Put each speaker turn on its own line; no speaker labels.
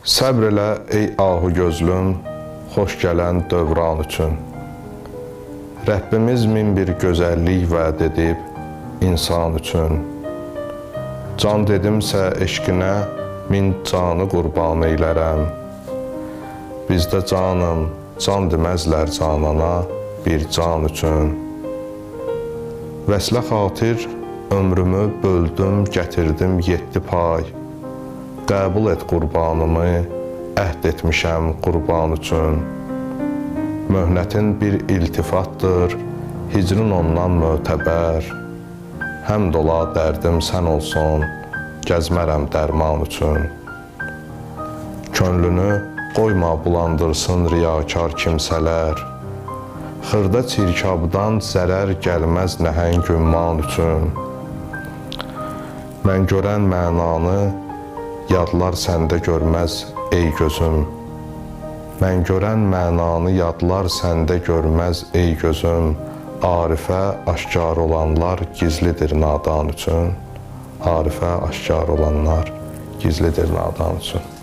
Səbr elə ey ahu gözlüm, xoş gələn dövran üçün. Rəbbimiz min bir gözəllik vəd edib insan üçün. Can dedimsə eşqinə min canı qurban eylərəm. Bizdə canım, can deməzlər canana bir can üçün. Vəslə xatir ömrümü böldüm, gətirdim 7 pay. Qəbul et qurbanımı, əhd etmişəm qurban üçün. Möhnətin bir iltifatdır, hicrin ondan mötəbər. Həmd ola dərdim sən olsun, gəzmərəm dərman üçün. Könlünü qoyma bulandırsın riyakar kimsələr. Xırda çirkabdan zərər gəlməz nəhəng ümman üçün. Mən görən mənanı yadlar səndə görməz ey gözüm. Mən görən mənanı yadlar səndə görməz ey gözüm. Arifə aşkar olanlar gizlidir nadan üçün. Arifə aşkar olanlar gizlidir nadan üçün.